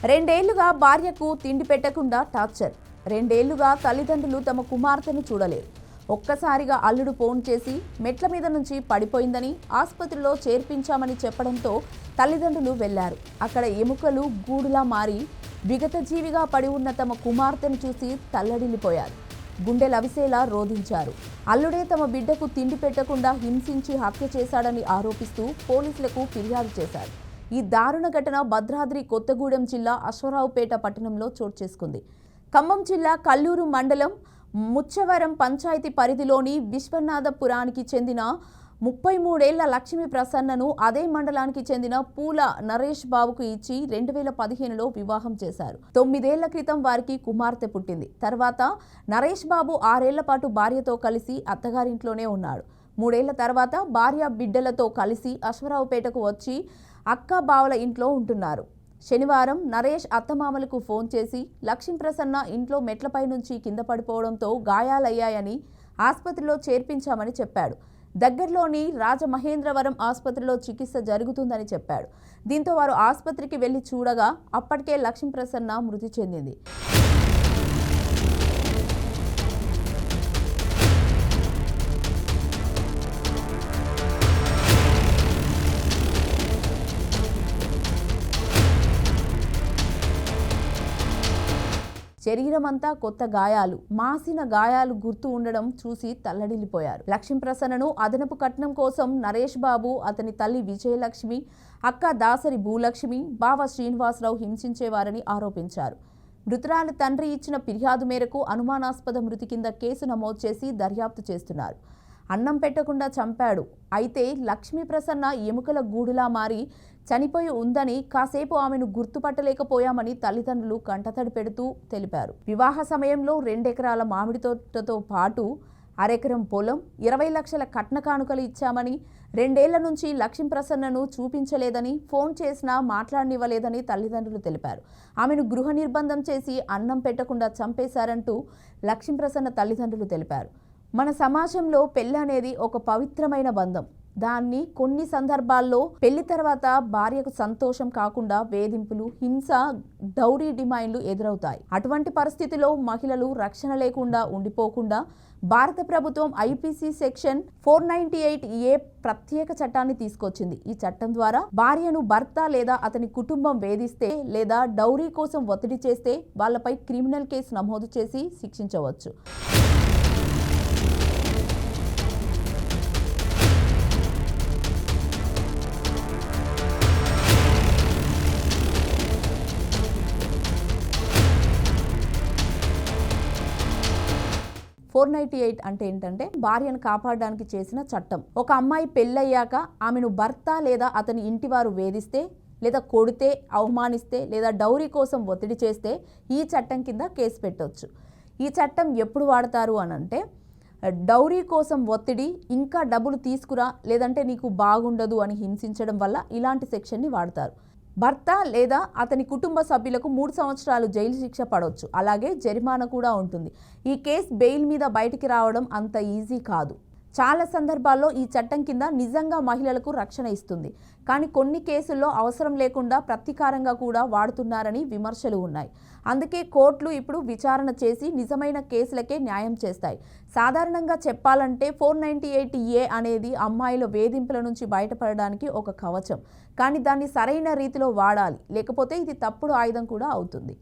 రెండేళ్లుగా భార్యకు తిండి పెట్టకుండా టార్చర్. రెండేళ్లుగా తల్లిదండ్రులు తమ కుమార్తెను చూడలేరు. ఒక్కసారిగా అల్లుడు ఫోన్ చేసి మెట్ల మీద నుంచి పడిపోయిందని ఆసుపత్రిలో చేర్పించామని చెప్పడంతో తల్లిదండ్రులు వెళ్లారు. అక్కడ ఎముకలు గూడులా మారి విగతజీవిగా పడి ఉన్న తమ కుమార్తెను చూసి తల్లడిల్లిపోయారు. గుండెలవిసేలా రోధించారు. అల్లుడే తమ బిడ్డకు తిండి పెట్టకుండా హింసించి హత్య చేశాడని ఆరోపిస్తూ పోలీసులకు ఫిర్యాదు చేశారు. ఈ దారుణ ఘటన భద్రాద్రి కొత్తగూడెం జిల్లా అశ్వరావుపేట పట్టణంలో చోటు చేసుకుంది. ఖమ్మం జిల్లా కల్లూరు మండలం ముచ్చవరం పంచాయతీ పరిధిలోని విశ్వనాథపురానికి చెందిన 33 ఏళ్ల లక్ష్మీ ప్రసన్నను అదే మండలానికి చెందిన పూల నరేష్ బాబుకు ఇచ్చి 2015లో వివాహం చేశారు. 9 ఏళ్ల క్రితం వారికి కుమార్తె పుట్టింది. తర్వాత నరేష్ బాబు 6 ఏళ్ల పాటు భార్యతో కలిసి అత్తగారింట్లోనే ఉన్నాడు. 3 ఏళ్ల తర్వాత భార్య బిడ్డలతో కలిసి అశ్వరావుపేటకు వచ్చి అక్క బావల ఇంట్లో ఉంటున్నారు. శనివారం నరేష్ అత్తమామలకు ఫోన్ చేసి లక్ష్మీ ప్రసన్న ఇంట్లో మెట్లపై నుంచి కింద పడిపోవడంతో గాయాలయ్యాయని ఆసుపత్రిలో చేర్పించామని చెప్పాడు. దగ్గరలోని రాజమహేంద్రవరం ఆసుపత్రిలో చికిత్స జరుగుతుందని చెప్పాడు. దీంతో వారు ఆసుపత్రికి వెళ్లి చూడగా అప్పటికే లక్ష్మీ ప్రసన్న మృతి చెందింది. శరీరమంతా కొత్త గాయాలు, మాసిన గాయాలు గుర్తు ఉండడం చూసి తల్లడిల్లిపోయారు. లక్ష్మీ ప్రసన్నను అదనపు కట్నం కోసం నరేష్ బాబు, అతని తల్లి విజయలక్ష్మి, అక్క దాసరి భూలక్ష్మి, బావ శ్రీనివాసరావు హింసించేవారని ఆరోపించారు. మృతురాలి తండ్రి ఇచ్చిన ఫిర్యాదు మేరకు అనుమానాస్పద మృతి కింద కేసు నమోదు చేసి దర్యాప్తు చేస్తున్నారు. అన్నం పెట్టకుండా చంపాడు. అయితే లక్ష్మీ ప్రసన్న ఎముకల గూడులా మారి చనిపోయి ఉందని, కాసేపు ఆమెను గుర్తుపట్టలేకపోయామని తల్లిదండ్రులు కంటతడి పెడుతూ తెలిపారు. వివాహ సమయంలో 2 ఎకరాల మామిడి తోటతో పాటు అరెకరం పొలం, 20 లక్షల కట్న కానుకలు ఇచ్చామని, 2 ఏళ్ల నుంచి లక్ష్మీ ప్రసన్నను చూపించలేదని, ఫోన్ చేసినా మాట్లాడనివ్వలేదని తల్లిదండ్రులు తెలిపారు. ఆమెను గృహ నిర్బంధం చేసి అన్నం పెట్టకుండా చంపేశారంటూ లక్ష్మీ ప్రసన్న తల్లిదండ్రులు తెలిపారు. మన సమాజంలో పెళ్లి అనేది ఒక పవిత్రమైన బంధం. దాన్ని కొన్ని సందర్భాల్లో పెళ్లి తర్వాత భార్యకు సంతోషం కాకుండా వేధింపులు, హింస, డౌరీ డిమాండ్లు ఎదురవుతాయి. అటువంటి పరిస్థితిలో మహిళలు రక్షణ లేకుండా ఉండిపోకుండా భారత ప్రభుత్వం ఐపీసీ సెక్షన్ 498A ప్రత్యేక చట్టాన్ని తీసుకొచ్చింది. ఈ చట్టం ద్వారా భార్యను భర్త లేదా అతని కుటుంబం వేధిస్తే లేదా డౌరీ కోసం ఒత్తిడి చేస్తే వాళ్లపై క్రిమినల్ కేసు నమోదు చేసి శిక్షించవచ్చు. అంటే ఏంటంటే భార్యను కాపాడడానికి చేసిన చట్టం. ఒక అమ్మాయి పెళ్ళయ్యాక ఆమెను భర్త లేదా అతని ఇంటివారు వేధిస్తే లేదా కొడితే, అవమానిస్తే లేదా డౌరీ కోసం ఒత్తిడి చేస్తే ఈ చట్టం కింద కేసు పెట్టవచ్చు. ఈ చట్టం ఎప్పుడు వాడతారు అనంటే డౌరీ కోసం ఒత్తిడి, ఇంకా డబ్బులు తీసుకురా లేదంటే నీకు బాగుండదు అని హింసించడం వల్ల ఇలాంటి సెక్షన్ని వాడతారు. భర్త లేదా అతని కుటుంబ సభ్యులకు 3 సంవత్సరాలు జైలు శిక్ష పడవచ్చు. అలాగే జరిమానా కూడా ఉంటుంది. ఈ కేసు బెయిల్ మీద బయటికి రావడం అంత ఈజీ కాదు. చాలా సందర్భాల్లో ఈ చట్టం కింద నిజంగా మహిళలకు రక్షణ ఇస్తుంది. కానీ కొన్ని కేసుల్లో అవసరం లేకుండా ప్రతీకారంగా కూడా వాడుతున్నారని విమర్శలు ఉన్నాయి. అందుకే కోర్టులు ఇప్పుడు విచారణ చేసి నిజమైన కేసులకే న్యాయం చేస్తాయి. సాధారణంగా చెప్పాలంటే 498A అనేది అమ్మాయిల వేధింపుల నుంచి బయటపడడానికి ఒక కవచం. కానీ దాన్ని సరైన రీతిలో వాడాలి, లేకపోతే ఇది తప్పుడు ఆయుధం కూడా అవుతుంది.